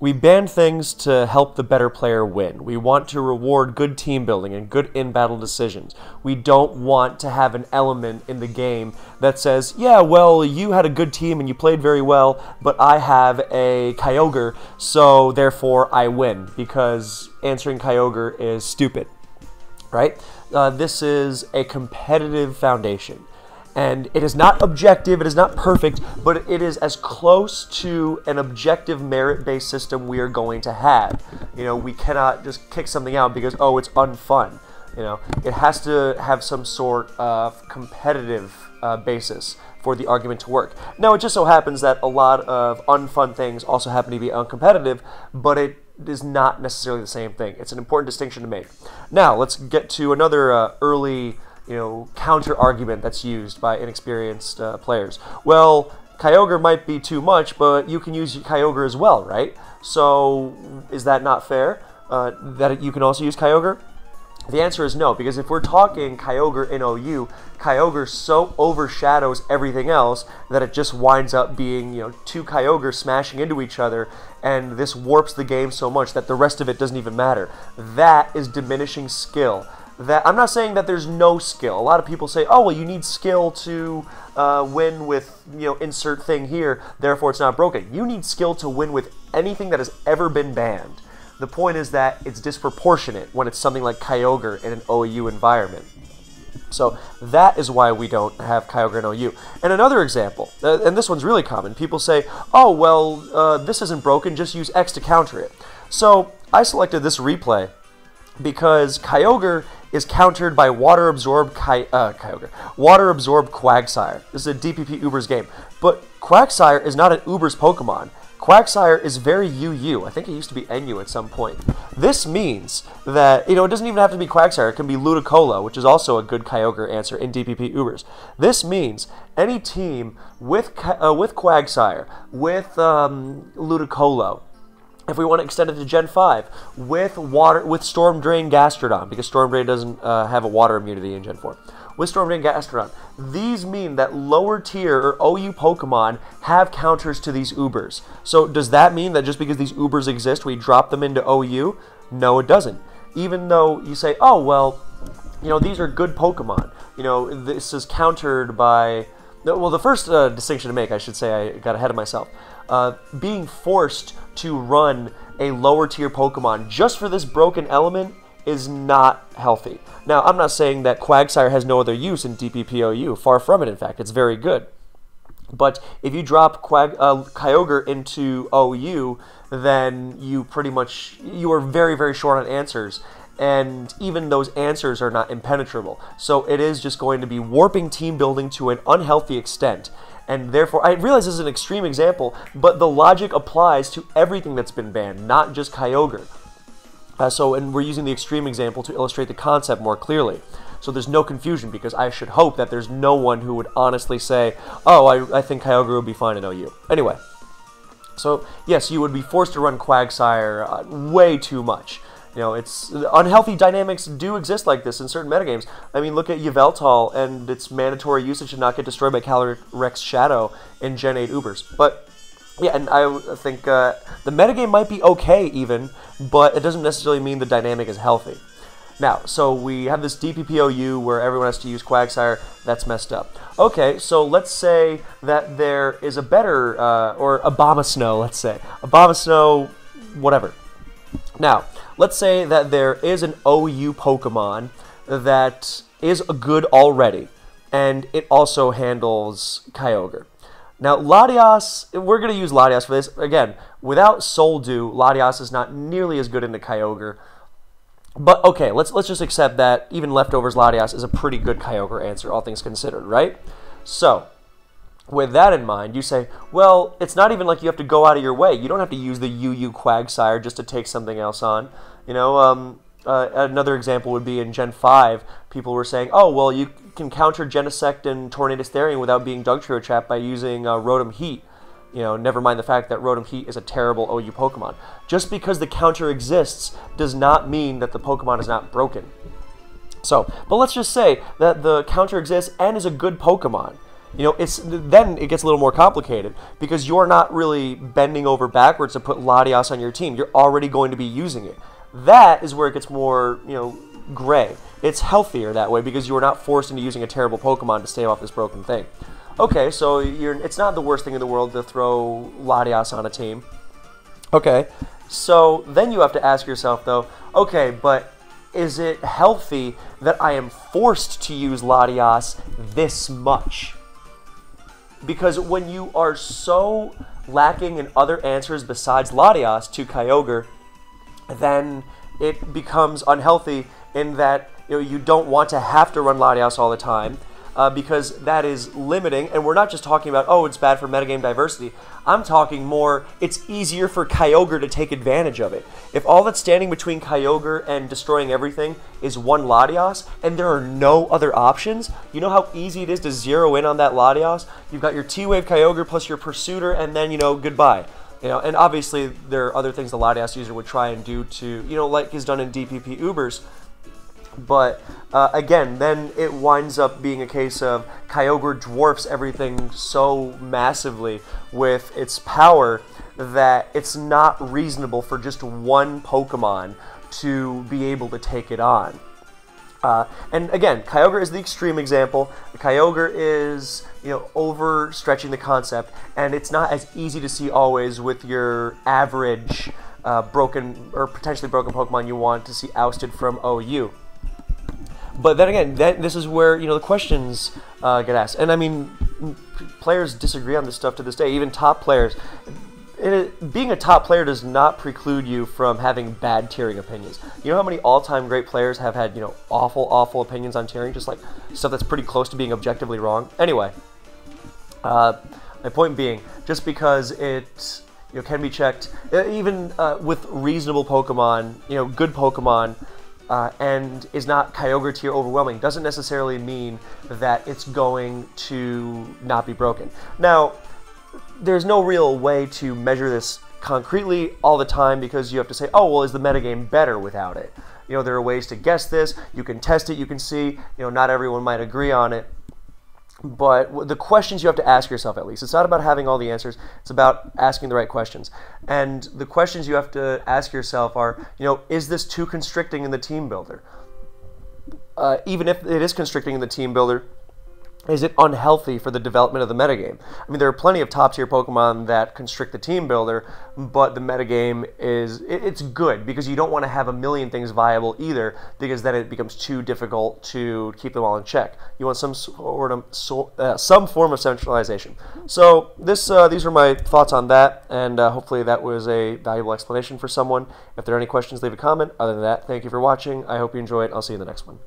We ban things to help the better player win. We want to reward good team building and good in-battle decisions. We don't want to have an element in the game that says, yeah, well, you had a good team and you played very well, but I have a Kyogre, so therefore I win, because answering Kyogre is stupid, right? This is a competitive foundation. And it is not objective, it is not perfect, but it is as close to an objective merit-based system we are going to have. You know, we cannot just kick something out because, oh, it's unfun. You know, it has to have some sort of competitive basis for the argument to work. Now, it just so happens that a lot of unfun things also happen to be uncompetitive, but it is not necessarily the same thing. It's an important distinction to make. Now, let's get to another early counter argument that's used by inexperienced players. Well, Kyogre might be too much, but you can use Kyogre as well, right? So is that not fair, that you can also use Kyogre? The answer is no, because if we're talking Kyogre in OU, Kyogre so overshadows everything else that it just winds up being, two Kyogres smashing into each other, and this warps the game so much that the rest of it doesn't even matter. That is diminishing skill. I'm not saying that there's no skill. A lot of people say, oh, well, you need skill to win with, insert thing here, therefore it's not broken. You need skill to win with anything that has ever been banned. The point is that it's disproportionate when it's something like Kyogre in an OU environment. So that is why we don't have Kyogre in OU. And another example, and this one's really common, people say, oh, well, this isn't broken, just use X to counter it. So I selected this replay because Kyogre is countered by water-absorbed Quagsire. This is a DPP Uber's game. But Quagsire is not an Uber's Pokemon. Quagsire is very UU. I think it used to be NU at some point. This means that, it doesn't even have to be Quagsire. It can be Ludicolo, which is also a good Kyogre answer in DPP Ubers. This means any team with Quagsire, with Ludicolo, if we want to extend it to Gen 5, with Storm Drain Gastrodon, because Storm Drain doesn't have a water immunity in Gen 4. With Storm Drain Gastrodon, these mean that lower tier or OU Pokemon have counters to these Ubers. So does that mean that just because these Ubers exist, we drop them into OU? No, it doesn't. Even though you say, oh, well, these are good Pokemon. This is countered by... Well, the first distinction to make, I should say, I got ahead of myself. Being forced to run a lower tier Pokemon just for this broken element is not healthy. Now, I'm not saying that Quagsire has no other use in DPPOU. Far from it, in fact. It's very good. But if you drop Kyogre into OU, then you are very, very short on answers. And even those answers are not impenetrable. So it is just going to be warping team building to an unhealthy extent. And therefore, I realize this is an extreme example, but the logic applies to everything that's been banned, not just Kyogre. And we're using the extreme example to illustrate the concept more clearly. So there's no confusion, because I should hope that there's no one who would honestly say, oh, I think Kyogre would be fine in OU. Anyway, so yes, you would be forced to run Quagsire way too much. It's unhealthy dynamics do exist like this in certain metagames. I mean, look at Yveltal and its mandatory usage to not get destroyed by Calyrex Shadow in Gen 8 Ubers. But, yeah, and I think the metagame might be okay even, but it doesn't necessarily mean the dynamic is healthy. Now, so we have this DPPOU where everyone has to use Quagsire. That's messed up. Okay, so let's say that there is a better, or Abomasnow, let's say. Abomasnow, whatever. Now, let's say that there is an OU Pokemon that is good already, and it also handles Kyogre. Now, Latias, we're going to use Latias for this. Again, without Soldew, Latias is not nearly as good into Kyogre. But, okay, let's just accept that even Leftovers Latias is a pretty good Kyogre answer, all things considered, right? So, with that in mind, you say, well, it's not even like you have to go out of your way. You don't have to use the UU Quagsire just to take something else on. Another example would be in Gen 5, people were saying, oh, well, you can counter Genesect and Tornadus Therian without being Dugtrio Trap by using Rotom Heat. Never mind the fact that Rotom Heat is a terrible OU Pokemon. Just because the counter exists does not mean that the Pokemon is not broken. So, but let's just say that the counter exists and is a good Pokemon. then it gets a little more complicated because you're not really bending over backwards to put Latias on your team. You're already going to be using it. That is where it gets more, gray. It's healthier that way because you are not forced into using a terrible Pokemon to stay off this broken thing. Okay, so it's not the worst thing in the world to throw Latias on a team. Okay, so then you have to ask yourself, though, okay, but is it healthy that I am forced to use Latias this much? Because when you are so lacking in other answers besides Latias to Kyogre, then it becomes unhealthy in that you don't want to have to run Latias all the time because that is limiting. And we're not just talking about, oh, it's bad for metagame diversity. I'm talking more, it's easier for Kyogre to take advantage of it. If all that's standing between Kyogre and destroying everything is one Latias, and there are no other options, you know how easy it is to zero in on that Latias? You've got your T-Wave Kyogre plus your Pursuiter, and then, goodbye. And obviously there are other things the Latias user would try and do to, like is done in DPP Ubers. But again, then it winds up being a case of Kyogre dwarfs everything so massively with its power that it's not reasonable for just one Pokemon to be able to take it on. And again, Kyogre is the extreme example. Kyogre is, overstretching the concept, and it's not as easy to see always with your average broken or potentially broken Pokemon you want to see ousted from OU. But then again, this is where the questions get asked, and I mean, players disagree on this stuff to this day. Even top players. Being a top player does not preclude you from having bad tiering opinions. You know how many all-time great players have had awful opinions on tiering, just like stuff that's pretty close to being objectively wrong. Anyway, my point being, just because it can be checked, even with reasonable Pokemon, good Pokemon. And is not Kyogre tier overwhelming, doesn't necessarily mean that it's going to not be broken. Now, there's no real way to measure this concretely all the time because you have to say, oh, well, is the metagame better without it? There are ways to guess this. You can test it. You can see, not everyone might agree on it. But the questions you have to ask yourself, at least. It's not about having all the answers. It's about asking the right questions. And the questions you have to ask yourself are, is this too constricting in the team builder? Even if it is constricting in the team builder, is it unhealthy for the development of the metagame? I mean, there are plenty of top-tier Pokemon that constrict the team builder, but the metagame it's good because you don't want to have a million things viable either because then it becomes too difficult to keep them all in check. You want some form of centralization. So these are my thoughts on that, and hopefully that was a valuable explanation for someone. If there are any questions, leave a comment. Other than that, thank you for watching. I hope you enjoyed. I'll see you in the next one.